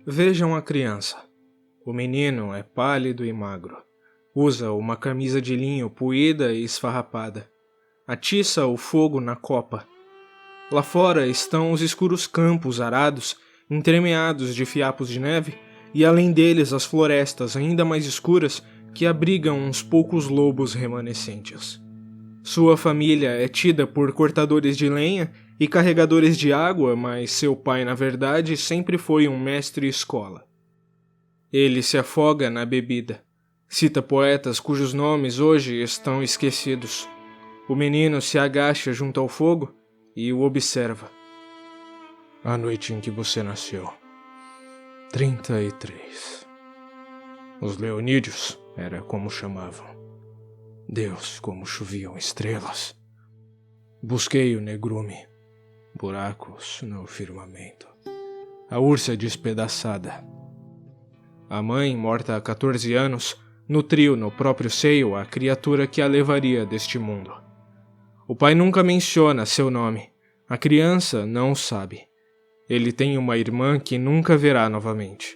Vejam a criança. O menino é pálido e magro. Usa uma camisa de linho puída e esfarrapada. Atiça o fogo na copa. Lá fora estão os escuros campos arados, entremeados de fiapos de neve, e além deles as florestas ainda mais escuras que abrigam uns poucos lobos remanescentes. Sua família é tida por cortadores de lenha e carregadores de água, mas seu pai, na verdade, sempre foi um mestre-escola. Ele se afoga na bebida. Cita poetas cujos nomes hoje estão esquecidos. O menino se agacha junto ao fogo e o observa. A noite em que você nasceu. 33. Os Leonídeos era como chamavam. Deus, como choviam estrelas. Busquei o negrume. Buracos no firmamento. A ursa despedaçada. A mãe, morta há 14 anos, nutriu no próprio seio a criatura que a levaria deste mundo. O pai nunca menciona seu nome. A criança não o sabe. Ele tem uma irmã que nunca verá novamente.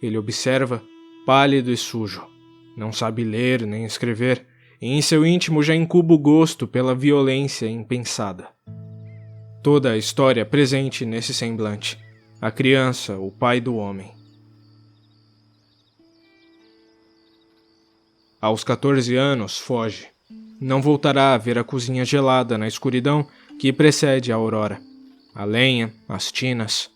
Ele observa, pálido e sujo. Não sabe ler nem escrever, e em seu íntimo já incuba o gosto pela violência impensada. Toda a história presente nesse semblante. A criança, o pai do homem. Aos 14 anos, foge. Não voltará a ver a cozinha gelada na escuridão que precede a aurora. A lenha, as tinas.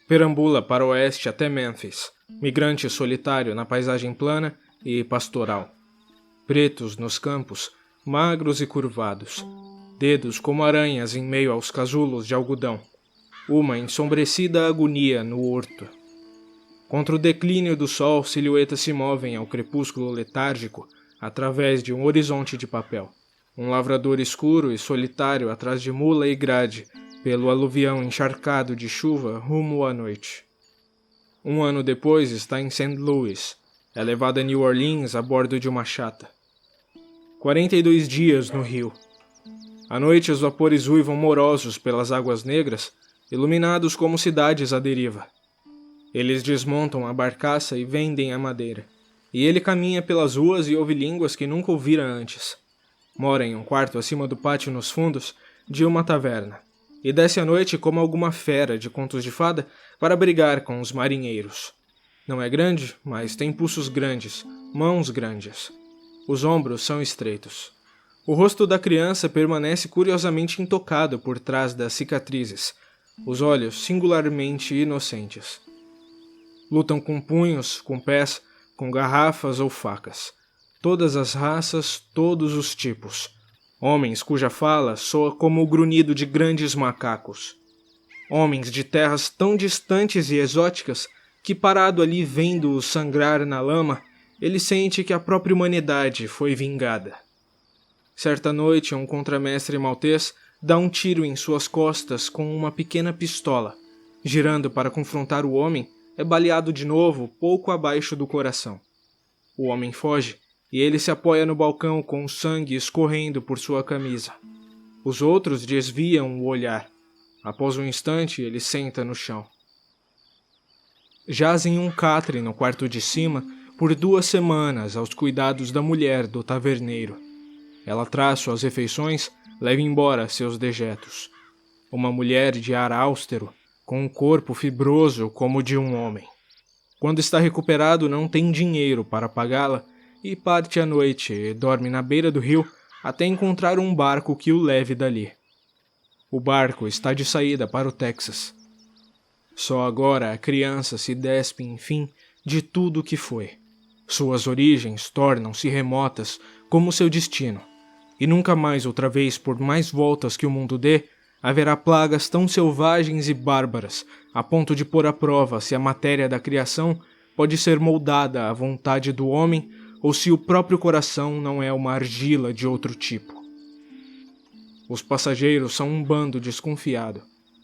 Perambula para o oeste até Mênfis, migrante solitário na paisagem plana e pastoral. Pretos nos campos, magros e curvados. Dedos como aranhas em meio aos casulos de algodão. Uma ensombrecida agonia no horto. Contra o declínio do sol, silhuetas se movem ao crepúsculo letárgico através de um horizonte de papel. Um lavrador escuro e solitário atrás de mula e grade, pelo aluvião encharcado de chuva rumo à noite. 1 ano depois está em St. Louis. É levado a New Orleans a bordo de uma chata. 42 dias no rio. À noite os vapores uivam morosos pelas águas negras, iluminados como cidades à deriva. Eles desmontam a barcaça e vendem a madeira. E ele caminha pelas ruas e ouve línguas que nunca ouvira antes. Mora em um quarto acima do pátio nos fundos de uma taverna. E desce à noite como alguma fera de contos de fada para brigar com os marinheiros. Não é grande, mas tem pulsos grandes, mãos grandes. Os ombros são estreitos. O rosto da criança permanece curiosamente intocado por trás das cicatrizes, os olhos singularmente inocentes. Lutam com punhos, com pés, com garrafas ou facas. Todas as raças, todos os tipos. Homens cuja fala soa como o grunhido de grandes macacos. Homens de terras tão distantes e exóticas que, parado ali vendo-os sangrar na lama, ele sente que a própria humanidade foi vingada. Certa noite, um contramestre maltês dá um tiro em suas costas com uma pequena pistola. Girando para confrontar o homem, é baleado de novo, pouco abaixo do coração. O homem foge, e ele se apoia no balcão com o sangue escorrendo por sua camisa. Os outros desviam o olhar. Após um instante, ele senta no chão. Jaz em um catre no quarto de cima por 2 semanas aos cuidados da mulher do taverneiro. Ela traz suas refeições, leva embora seus dejetos. Uma mulher de ar austero, com um corpo fibroso como o de um homem. Quando está recuperado, não tem dinheiro para pagá-la e parte à noite e dorme na beira do rio até encontrar um barco que o leve dali. O barco está de saída para o Texas. Só agora a criança se despe, enfim, de tudo o que foi. Suas origens tornam-se remotas como seu destino, e nunca mais outra vez, por mais voltas que o mundo dê, haverá plagas tão selvagens e bárbaras, a ponto de pôr à prova se a matéria da criação pode ser moldada à vontade do homem ou se o próprio coração não é uma argila de outro tipo. Os passageiros são um bando desconfiado,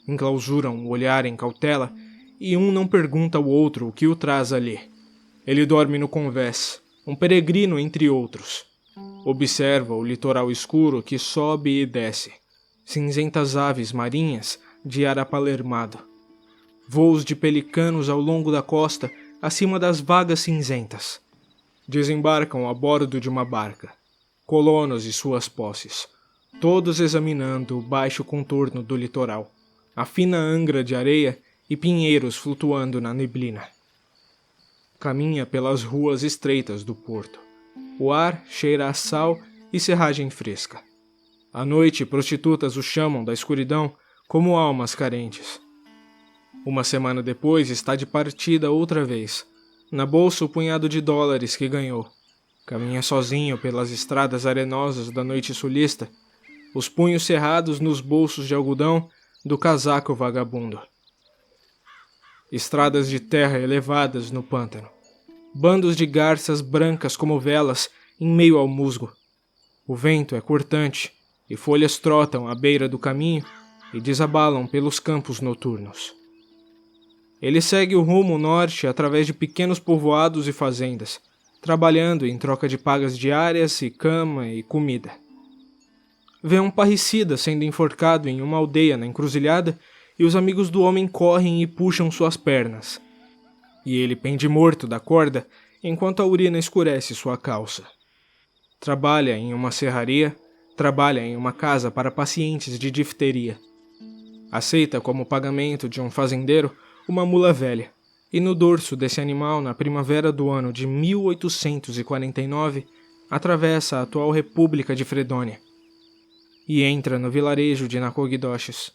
enclausuram o olhar em cautela e um não pergunta ao outro o que o traz ali. Ele dorme no convés, um peregrino entre outros. Observa o litoral escuro que sobe e desce, cinzentas aves marinhas de ar apalermado. voos de pelicanos ao longo da costa, acima das vagas cinzentas. Desembarcam a bordo de uma barca, colonos e suas posses, todos examinando o baixo contorno do litoral, a fina angra de areia e pinheiros flutuando na neblina. Caminha pelas ruas estreitas do porto. O ar cheira a sal e serragem fresca. À noite, prostitutas o chamam da escuridão como almas carentes. Uma semana depois, está de partida outra vez. Na bolsa o punhado de dólares que ganhou. Caminha sozinho pelas estradas arenosas da noite sulista, os punhos cerrados nos bolsos de algodão do casaco vagabundo. Estradas de terra elevadas no pântano. Bandos de garças brancas como velas em meio ao musgo. O vento é cortante e folhas trotam à beira do caminho e desabalam pelos campos noturnos. Ele segue o rumo norte através de pequenos povoados e fazendas, trabalhando em troca de pagas diárias e cama e comida. Vê um parricida sendo enforcado em uma aldeia na encruzilhada e os amigos do homem correm e puxam suas pernas. E ele pende morto da corda enquanto a urina escurece sua calça. Trabalha em uma serraria, trabalha em uma casa para pacientes de difteria. Aceita como pagamento de um fazendeiro uma mula velha, e no dorso desse animal, na primavera do ano de 1849, atravessa a atual República de Fredônia e entra no vilarejo de Nacogdoches.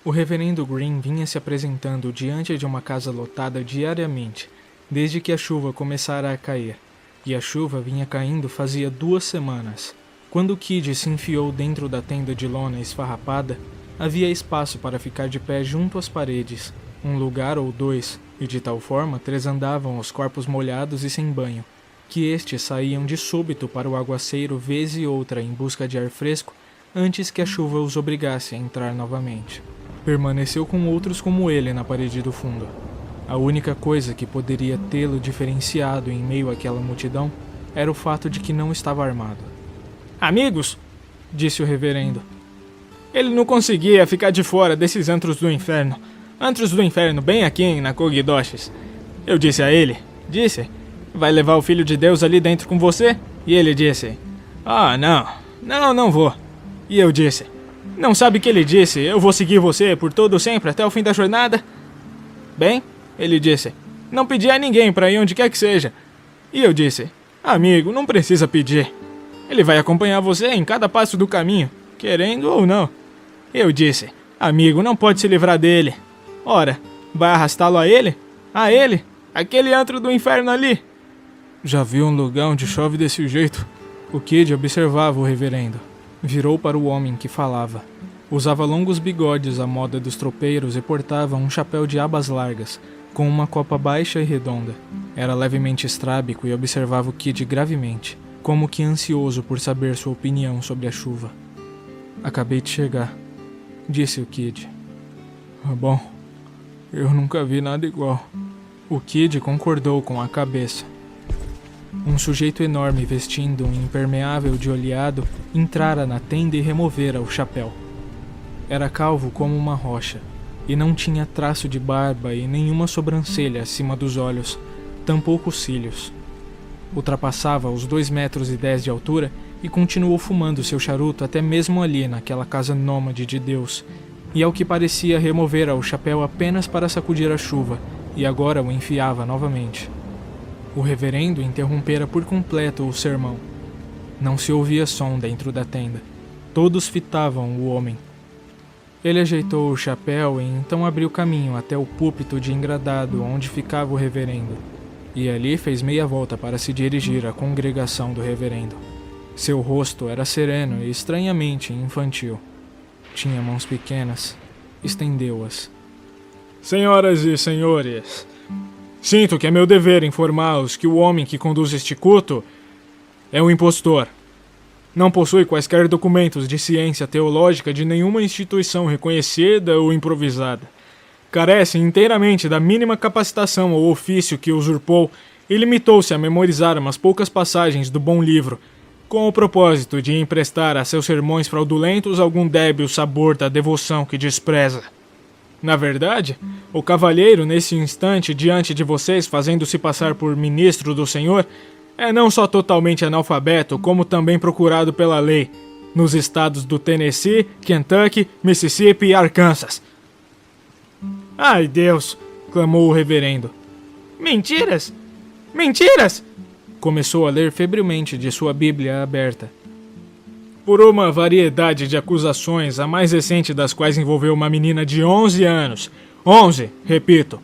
O reverendo Green vinha se apresentando diante de uma casa lotada diariamente, desde que a chuva começara a cair, e a chuva vinha caindo fazia 2 semanas. Quando Kid se enfiou dentro da tenda de lona esfarrapada, havia espaço para ficar de pé junto às paredes, um lugar ou 2, e de tal forma 3 andavam os corpos molhados e sem banho, que estes saíam de súbito para o aguaceiro vez e outra em busca de ar fresco, antes que a chuva os obrigasse a entrar novamente. Permaneceu com outros como ele na parede do fundo. A única coisa que poderia tê-lo diferenciado em meio àquela multidão era o fato de que não estava armado. "Amigos", disse o reverendo, "ele não conseguia ficar de fora desses antros do inferno. Antros do inferno bem aqui em Nacogdoches. Eu disse a ele, vai levar o Filho de Deus ali dentro com você? E ele disse, não vou. E eu disse, não sabe o que ele disse, eu vou seguir você por todo sempre até o fim da jornada? Bem, ele disse, não pedi a ninguém para ir onde quer que seja. E eu disse, amigo, não precisa pedir. Ele vai acompanhar você em cada passo do caminho, querendo ou não. Eu disse, amigo, não pode se livrar dele. Ora, vai arrastá-lo a ele? A ele? Aquele antro do inferno ali? Já viu um lugar onde chove desse jeito? O Kid observava o reverendo. Virou para o homem que falava. Usava longos bigodes à moda dos tropeiros e portava um chapéu de abas largas, com uma copa baixa e redonda. Era levemente estrábico e observava o Kid gravemente, como que ansioso por saber sua opinião sobre a chuva. Acabei de chegar, disse o Kid. Bom, eu nunca vi nada igual. O Kid concordou com a cabeça. Um sujeito enorme vestindo um impermeável de oleado entrara na tenda e removera o chapéu. Era calvo como uma rocha, e não tinha traço de barba e nenhuma sobrancelha acima dos olhos, tampouco cílios. Ultrapassava os 2,10 metros de altura e continuou fumando seu charuto até mesmo ali naquela casa nômade de Deus, e ao que parecia removera o chapéu apenas para sacudir a chuva, e agora o enfiava novamente. O reverendo interrompera por completo o sermão. Não se ouvia som dentro da tenda. Todos fitavam o homem. Ele ajeitou o chapéu e então abriu caminho até o púlpito de engradado onde ficava o reverendo, e ali fez meia volta para se dirigir à congregação do reverendo. Seu rosto era sereno e estranhamente infantil. Tinha mãos pequenas. Estendeu-as. Senhoras e senhores, sinto que é meu dever informá-los que o homem que conduz este culto é um impostor. Não possui quaisquer documentos de ciência teológica de nenhuma instituição reconhecida ou improvisada. carece inteiramente da mínima capacitação ou ofício que usurpou e limitou-se a memorizar umas poucas passagens do bom livro, com o propósito de emprestar a seus sermões fraudulentos algum débil sabor da devoção que despreza. Na verdade, o cavalheiro, nesse instante, diante de vocês, fazendo-se passar por ministro do Senhor, é não só totalmente analfabeto, como também procurado pela lei, nos estados do Tennessee, Kentucky, Mississippi e Arkansas. Ai, Deus! Clamou o reverendo. Mentiras! Mentiras! Começou a ler febrilmente de sua Bíblia aberta. Por uma variedade de acusações, a mais recente das quais envolveu uma menina de 11 anos. 11, repito.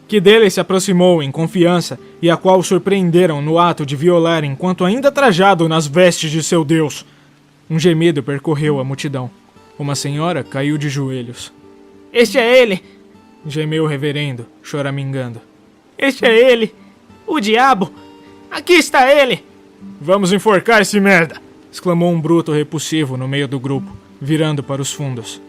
Que dele se aproximou em confiança e a qual surpreenderam no ato de violar enquanto ainda trajado nas vestes de seu Deus. Um gemido percorreu a multidão. Uma senhora caiu de joelhos. Este é ele! Gemeu o reverendo, choramingando. Este é ele! O diabo! Aqui está ele! Vamos enforcar esse merda! Exclamou um bruto repulsivo no meio do grupo, virando para os fundos.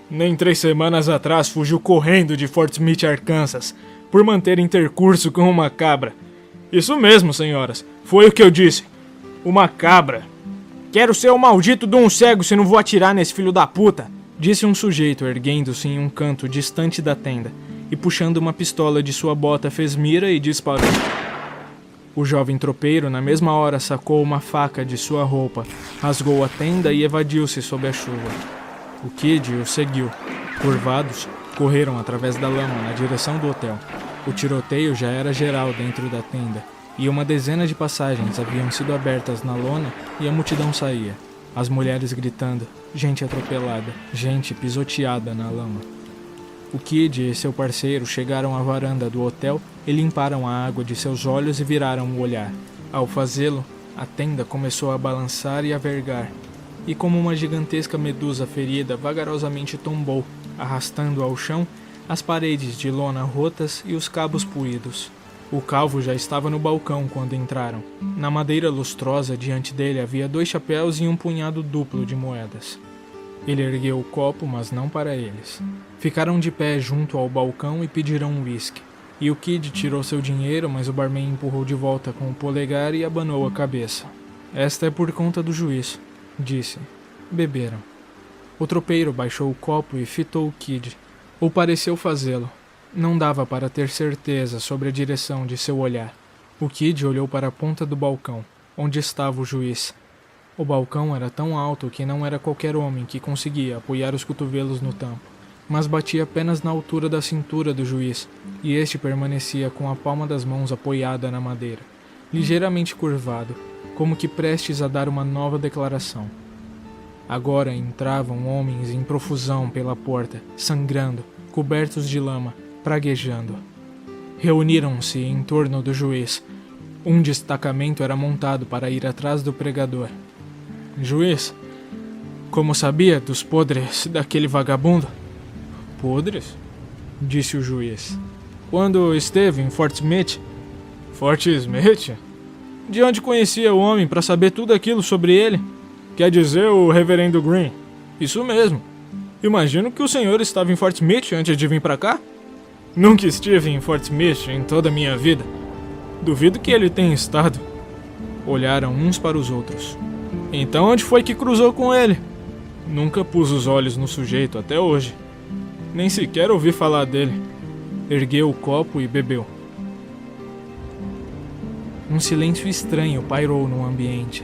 Nem 3 semanas atrás fugiu correndo de Fort Smith, Arkansas, por manter intercurso com uma cabra. Isso mesmo, senhoras, foi o que eu disse. Uma cabra. Quero ser o maldito de um cego se não vou atirar nesse filho da puta, disse um sujeito erguendo-se em um canto distante da tenda e puxando uma pistola de sua bota fez mira e disparou. O jovem tropeiro na mesma hora sacou uma faca de sua roupa, rasgou a tenda e evadiu-se sob a chuva. O Kid o seguiu. Curvados, correram através da lama na direção do hotel. O tiroteio já era geral dentro da tenda, e uma dezena de passagens haviam sido abertas na lona e a multidão saía. As mulheres gritando, gente atropelada, gente pisoteada na lama. O Kid e seu parceiro chegaram à varanda do hotel e limparam a água de seus olhos e viraram o olhar. Ao fazê-lo, a tenda começou a balançar e a vergar, e como uma gigantesca medusa ferida vagarosamente tombou, arrastando ao chão as paredes de lona rotas e os cabos puídos. O calvo já estava no balcão quando entraram. Na madeira lustrosa diante dele havia 2 chapéus e um punhado duplo de moedas. Ele ergueu o copo, mas não para eles. Ficaram de pé junto ao balcão e pediram um uísque. E o Kid tirou seu dinheiro, mas o barman empurrou de volta com o polegar e abanou a cabeça. Esta é por conta do juiz, disse. Beberam. O tropeiro baixou o copo e fitou o Kid. Ou pareceu fazê-lo. Não dava para ter certeza sobre a direção de seu olhar. O Kid olhou para a ponta do balcão, onde estava o juiz. O balcão era tão alto que não era qualquer homem que conseguia apoiar os cotovelos no tampo, mas batia apenas na altura da cintura do juiz, e este permanecia com a palma das mãos apoiada na madeira, ligeiramente curvado, como que prestes a dar uma nova declaração. Agora entravam homens em profusão pela porta, sangrando, cobertos de lama, praguejando. Reuniram-se em torno do juiz. Um destacamento era montado para ir atrás do pregador. Juiz, como sabia dos podres daquele vagabundo? Podres? Disse o juiz. Quando esteve em Fort Smith? Fort Smith? De onde conhecia o homem para saber tudo aquilo sobre ele? Quer dizer, o reverendo Green. Isso mesmo. Imagino que o senhor estava em Fort Smith antes de vir para cá? Nunca estive em Fort Smith em toda a minha vida. Duvido que ele tenha estado. Olharam uns para os outros. Então onde foi que cruzou com ele? Nunca pus os olhos no sujeito até hoje. Nem sequer ouvi falar dele. Ergueu o copo e bebeu. Um silêncio estranho pairou no ambiente.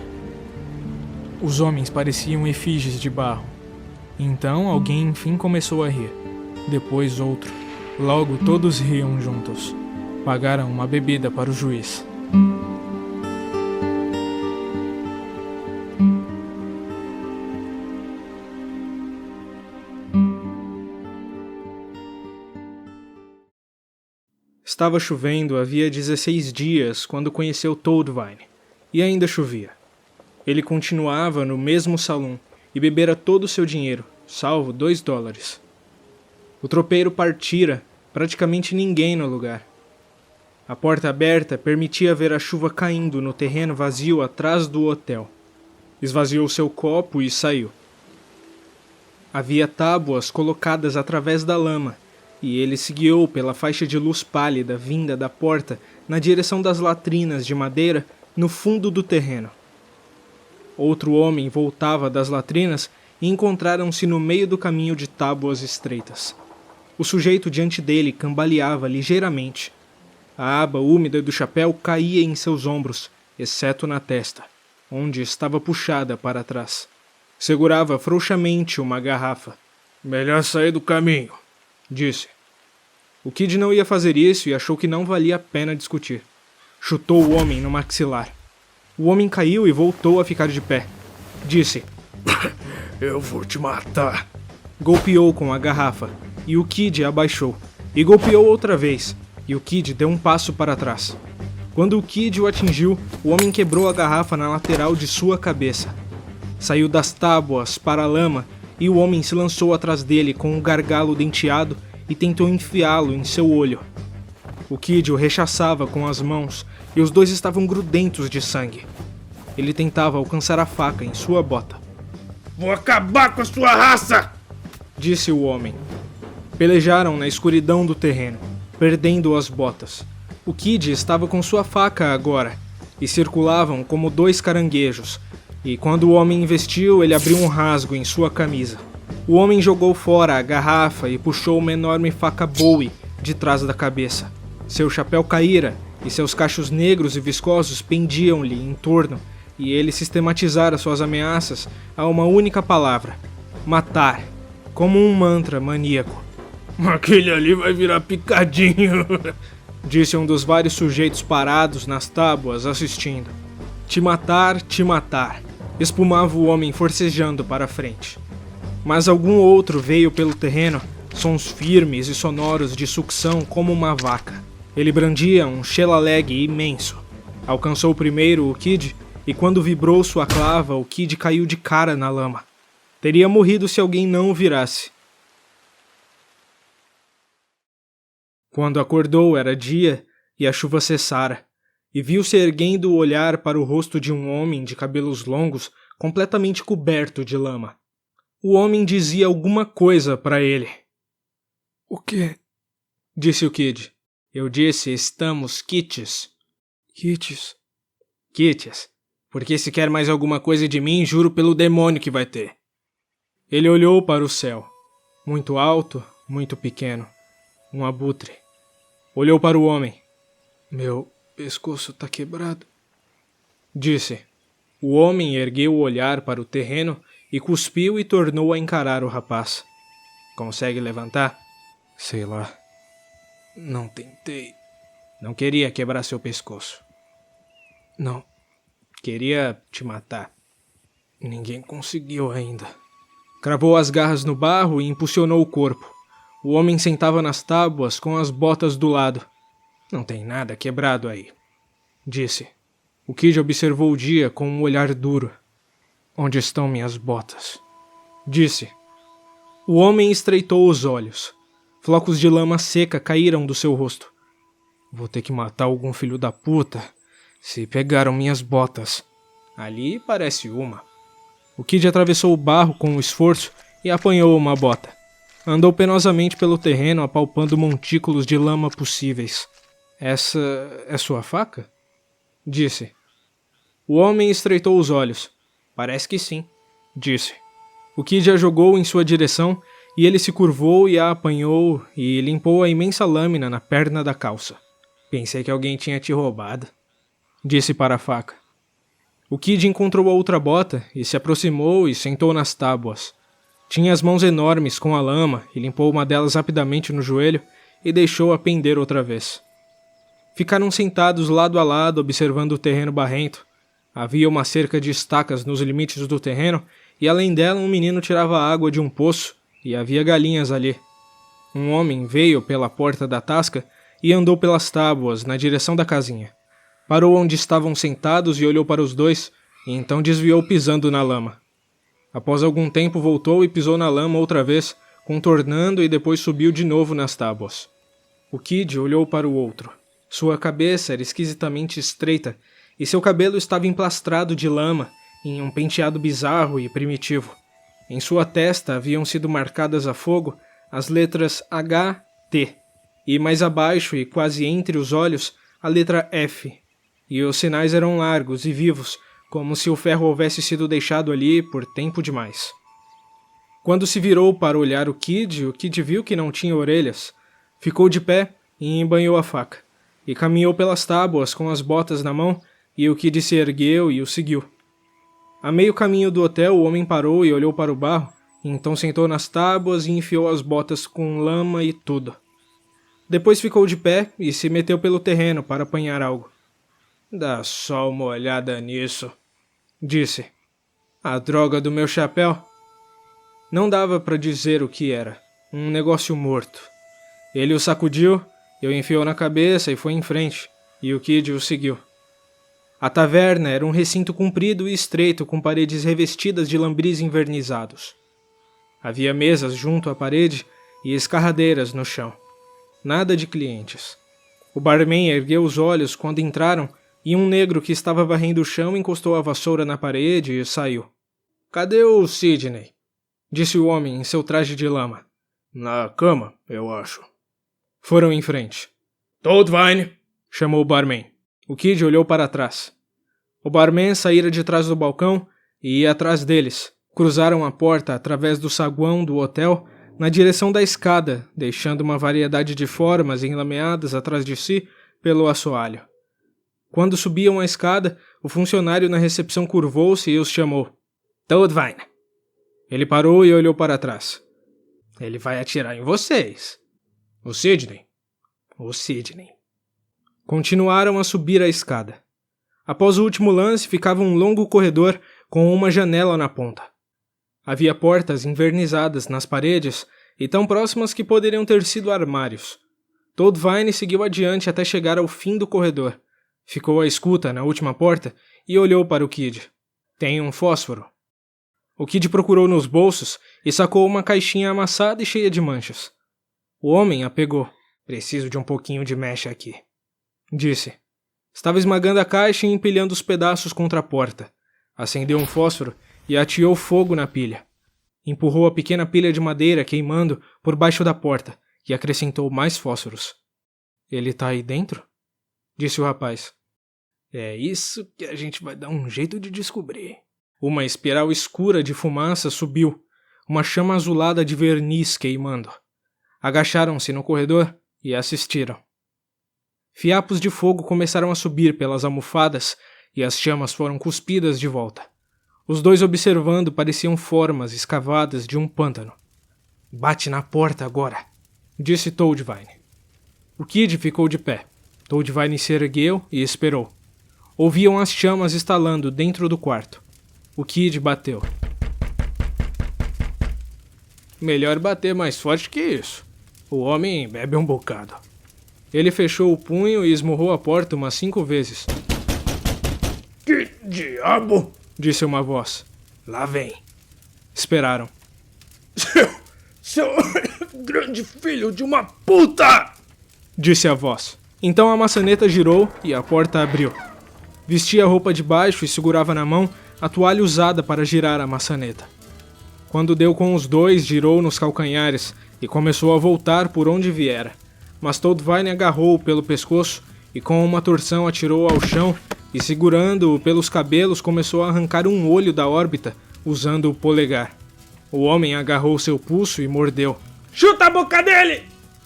Os homens pareciam efígies de barro. Então alguém enfim começou a rir. Depois outro. Logo todos riam juntos. Pagaram uma bebida para o juiz. Estava chovendo havia 16 dias quando conheceu Toadvine, e ainda chovia. Ele continuava no mesmo salão e bebera todo o seu dinheiro, salvo $2. O tropeiro partira, praticamente ninguém no lugar. A porta aberta permitia ver a chuva caindo no terreno vazio atrás do hotel. Esvaziou seu copo e saiu. Havia tábuas colocadas através da lama, e ele se guiou pela faixa de luz pálida vinda da porta na direção das latrinas de madeira no fundo do terreno. Outro homem voltava das latrinas e encontraram-se no meio do caminho de tábuas estreitas. O sujeito diante dele cambaleava ligeiramente. A aba úmida do chapéu caía em seus ombros, exceto na testa, onde estava puxada para trás. Segurava frouxamente uma garrafa. "Melhor sair do caminho", disse. O Kid não ia fazer isso e achou que não valia a pena discutir. Chutou o homem no maxilar. O homem caiu e voltou a ficar de pé. Disse: "Eu vou te matar." Golpeou com a garrafa, e o Kid abaixou. E golpeou outra vez, e o Kid deu um passo para trás. Quando o Kid o atingiu, o homem quebrou a garrafa na lateral de sua cabeça. Saiu das tábuas para a lama, e o homem se lançou atrás dele com um gargalo denteado e tentou enfiá-lo em seu olho. O Kid o rechaçava com as mãos, e os dois estavam grudentos de sangue. Ele tentava alcançar a faca em sua bota. "Vou acabar com a sua raça!" disse o homem. Pelejaram na escuridão do terreno, perdendo as botas. O Kid estava com sua faca agora, e circulavam como dois caranguejos, e quando o homem investiu, ele abriu um rasgo em sua camisa. O homem jogou fora a garrafa e puxou uma enorme faca Bowie de trás da cabeça. Seu chapéu caíra, e seus cachos negros e viscosos pendiam-lhe em torno, e ele sistematizara suas ameaças a uma única palavra: matar, como um mantra maníaco. "Aquele ali vai virar picadinho", disse um dos vários sujeitos parados nas tábuas assistindo. Te matar, espumava o homem forcejando para a frente. Mas algum outro veio pelo terreno, sons firmes e sonoros de sucção como uma vaca. Ele brandia um xelaleg imenso. Alcançou primeiro o Kid, e quando vibrou sua clava, o Kid caiu de cara na lama. Teria morrido se alguém não o virasse. Quando acordou era dia, e a chuva cessara, e viu-se erguendo o olhar para o rosto de um homem de cabelos longos, completamente coberto de lama. O homem dizia alguma coisa para ele. "O quê?" disse o Kid. "Eu disse, estamos quites." "Quites?" "Quites. Porque se quer mais alguma coisa de mim, juro pelo demônio que vai ter." Ele olhou para o céu. Muito alto, muito pequeno. Um abutre. Olhou para o homem. "Meu pescoço tá quebrado", disse. O homem ergueu o olhar para o terreno e cuspiu e tornou a encarar o rapaz. "Consegue levantar?" "Sei lá. Não tentei." "Não queria quebrar seu pescoço." "Não." "Queria te matar." "Ninguém conseguiu ainda." Cravou as garras no barro e impulsionou o corpo. O homem sentava nas tábuas com as botas do lado. "Não tem nada quebrado aí", disse. O Kid observou o dia com um olhar duro. "Onde estão minhas botas?" disse. O homem estreitou os olhos. Flocos de lama seca caíram do seu rosto. "Vou ter que matar algum filho da puta se pegaram minhas botas." "Ali parece uma." O Kid atravessou o barro com esforço e apanhou uma bota. Andou penosamente pelo terreno, apalpando montículos de lama possíveis. "Essa é sua faca?" disse. O homem estreitou os olhos. "Parece que sim", disse. O Kid a jogou em sua direção e ele se curvou e a apanhou e limpou a imensa lâmina na perna da calça. "Pensei que alguém tinha te roubado", disse para a faca. O Kid encontrou a outra bota e se aproximou e sentou nas tábuas. Tinha as mãos enormes com a lama e limpou uma delas rapidamente no joelho e deixou-a pender outra vez. Ficaram sentados lado a lado observando o terreno barrento. Havia uma cerca de estacas nos limites do terreno e além dela um menino tirava água de um poço e havia galinhas ali. Um homem veio pela porta da tasca e andou pelas tábuas na direção da casinha. Parou onde estavam sentados e olhou para os dois e então desviou pisando na lama. Após algum tempo voltou e pisou na lama outra vez, contornando e depois subiu de novo nas tábuas. O Kid olhou para o outro. Sua cabeça era esquisitamente estreita e seu cabelo estava emplastrado de lama em um penteado bizarro e primitivo. Em sua testa haviam sido marcadas a fogo as letras H T, e mais abaixo e quase entre os olhos, a letra F. E os sinais eram largos e vivos, como se o ferro houvesse sido deixado ali por tempo demais. Quando se virou para olhar o Kid viu que não tinha orelhas. Ficou de pé e embanhou a faca, e caminhou pelas tábuas com as botas na mão, e o Kid se ergueu e o seguiu. A meio caminho do hotel, o homem parou e olhou para o barro, e então sentou nas tábuas e enfiou as botas com lama e tudo. Depois ficou de pé e se meteu pelo terreno para apanhar algo. "Dá só uma olhada nisso", disse. "A droga do meu chapéu?" Não dava para dizer o que era. Um negócio morto. Ele o sacudiu, o enfiou na cabeça e foi em frente, e o Kid o seguiu. A taverna era um recinto comprido e estreito com paredes revestidas de lambris envernizados. Havia mesas junto à parede e escarradeiras no chão. Nada de clientes. O barman ergueu os olhos quando entraram e um negro que estava varrendo o chão encostou a vassoura na parede e saiu. "Cadê o Sidney?" disse o homem em seu traje de lama. "Na cama, eu acho." Foram em frente. "Toadvine!" chamou o barman. O Kid olhou para trás. O barman saíra de trás do balcão e ia atrás deles. Cruzaram a porta através do saguão do hotel na direção da escada, deixando uma variedade de formas enlameadas atrás de si pelo assoalho. Quando subiam a escada, o funcionário na recepção curvou-se e os chamou. "Toadvine!" Ele parou e olhou para trás. "Ele vai atirar em vocês." "O Sidney?" "O Sidney." Continuaram a subir a escada. Após o último lance, ficava um longo corredor com uma janela na ponta. Havia portas envernizadas nas paredes e tão próximas que poderiam ter sido armários. Toadvine seguiu adiante até chegar ao fim do corredor. Ficou à escuta na última porta e olhou para o Kid. "Tem um fósforo?" O Kid procurou nos bolsos e sacou uma caixinha amassada e cheia de manchas. O homem a pegou. "Preciso de um pouquinho de mecha aqui", disse. Estava esmagando a caixa e empilhando os pedaços contra a porta. Acendeu um fósforo e ateou fogo na pilha. Empurrou a pequena pilha de madeira queimando por baixo da porta e acrescentou mais fósforos. "Ele tá aí dentro?" disse o rapaz. "É isso que a gente vai dar um jeito de descobrir." Uma espiral escura de fumaça subiu, uma chama azulada de verniz queimando. Agacharam-se no corredor e assistiram. Fiapos de fogo começaram a subir pelas almofadas e as chamas foram cuspidas de volta. Os dois observando pareciam formas escavadas de um pântano. "Bate na porta agora", disse Toadvine. O Kid ficou de pé. Toadvine se ergueu e esperou. Ouviam as chamas estalando dentro do quarto. O Kid bateu. "Melhor bater mais forte que isso. O homem bebe um bocado." Ele fechou o punho e esmurrou a porta umas 5 vezes. "Que diabo?" disse uma voz. "Lá vem." Esperaram. Seu grande filho de uma puta!" disse a voz. Então a maçaneta girou e a porta abriu. Vestia a roupa de baixo e segurava na mão a toalha usada para girar a maçaneta. Quando deu com os dois, girou nos calcanhares e começou a voltar por onde viera. Mas Toadvine agarrou-o pelo pescoço e com uma torção atirou-o ao chão e, segurando-o pelos cabelos, começou a arrancar um olho da órbita usando o polegar. O homem agarrou seu pulso e mordeu. "Chuta a boca dele!"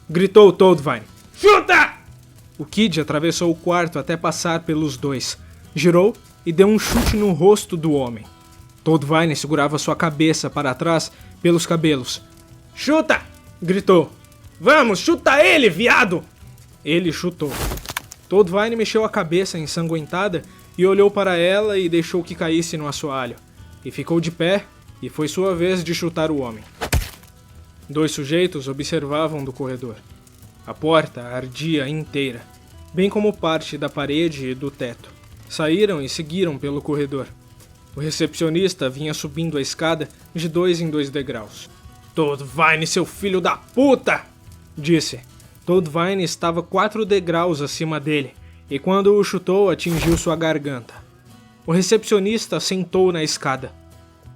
gritou Toadvine. "Chuta!" O Kid atravessou o quarto até passar pelos dois, girou e deu um chute no rosto do homem. Toadvine segurava sua cabeça para trás pelos cabelos. "Chuta!" gritou. "Vamos, chuta ele, viado!" Ele chutou. Toadvine mexeu a cabeça ensanguentada e olhou para ela e deixou que caísse no assoalho. E ficou de pé e foi sua vez de chutar o homem. 2 sujeitos observavam do corredor. A porta ardia inteira, bem como parte da parede e do teto. Saíram e seguiram pelo corredor. O recepcionista vinha subindo a escada de 2 em 2 degraus. "Toadvine, seu filho da puta!" disse. Toadvine estava 4 degraus acima dele, e quando o chutou, atingiu sua garganta. O recepcionista sentou na escada.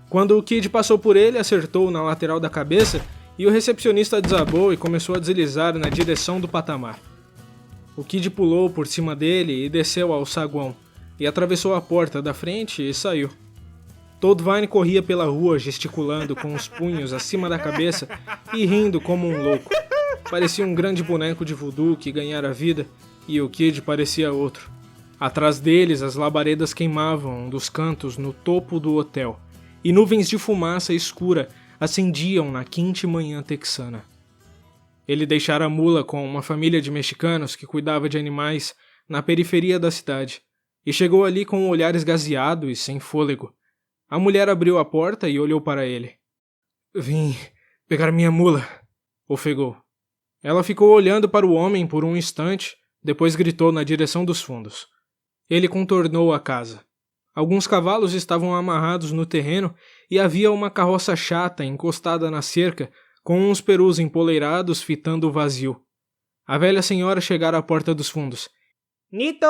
Quando o Kid passou por ele, acertou na lateral da cabeça e o recepcionista desabou e começou a deslizar na direção do patamar. O Kid pulou por cima dele e desceu ao saguão, e atravessou a porta da frente e saiu. Toadvine corria pela rua gesticulando com os punhos acima da cabeça e rindo como um louco. Parecia um grande boneco de voodoo que ganhara vida, e o Kid parecia outro. Atrás deles, as labaredas queimavam dos cantos no topo do hotel, e nuvens de fumaça escura acendiam na quente manhã texana. Ele deixara a mula com uma família de mexicanos que cuidava de animais na periferia da cidade, e chegou ali com um olhar esgazeado e sem fôlego. A mulher abriu a porta e olhou para ele. "Vim pegar minha mula", ofegou. Ela ficou olhando para o homem por um instante, depois gritou na direção dos fundos. Ele contornou a casa. Alguns cavalos estavam amarrados no terreno e havia uma carroça chata encostada na cerca com uns perus empoleirados fitando o vazio. A velha senhora chegara à porta dos fundos. "Nito!"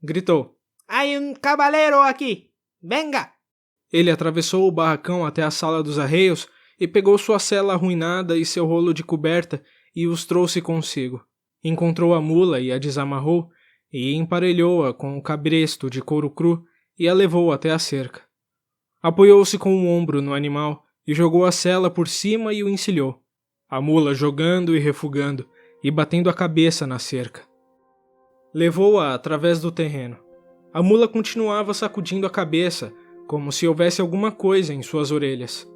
gritou. "Hay un cavaleiro aqui! Venga!" Ele atravessou o barracão até a sala dos arreios e pegou sua cela arruinada e seu rolo de coberta e os trouxe consigo. Encontrou a mula e a desamarrou, e emparelhou-a com o cabresto de couro cru e a levou até a cerca. Apoiou-se com o ombro no animal e jogou a sela por cima e o encilhou, a mula jogando e refugando e batendo a cabeça na cerca. Levou-a através do terreno. A mula continuava sacudindo a cabeça, como se houvesse alguma coisa em suas orelhas.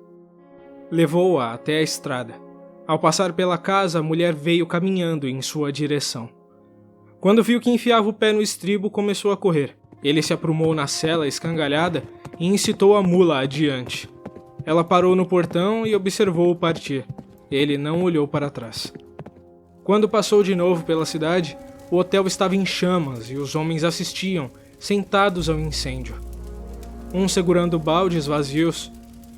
Levou-a até a estrada. Ao passar pela casa, a mulher veio caminhando em sua direção. Quando viu que enfiava o pé no estribo, começou a correr. Ele se aprumou na sela escangalhada e incitou a mula adiante. Ela parou no portão e observou-o partir. Ele não olhou para trás. Quando passou de novo pela cidade, o hotel estava em chamas e os homens assistiam, sentados ao incêndio. Uns segurando baldes vazios.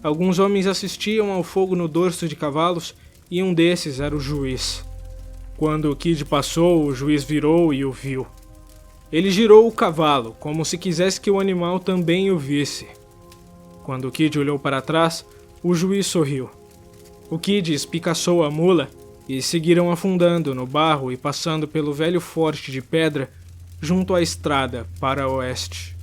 Alguns homens assistiam ao fogo no dorso de cavalos e um desses era o juiz. Quando o Kid passou, o juiz virou e o viu. Ele girou o cavalo, como se quisesse que o animal também o visse. Quando o Kid olhou para trás, o juiz sorriu. O Kid espicaçou a mula e seguiram afundando no barro e passando pelo velho forte de pedra junto à estrada para oeste.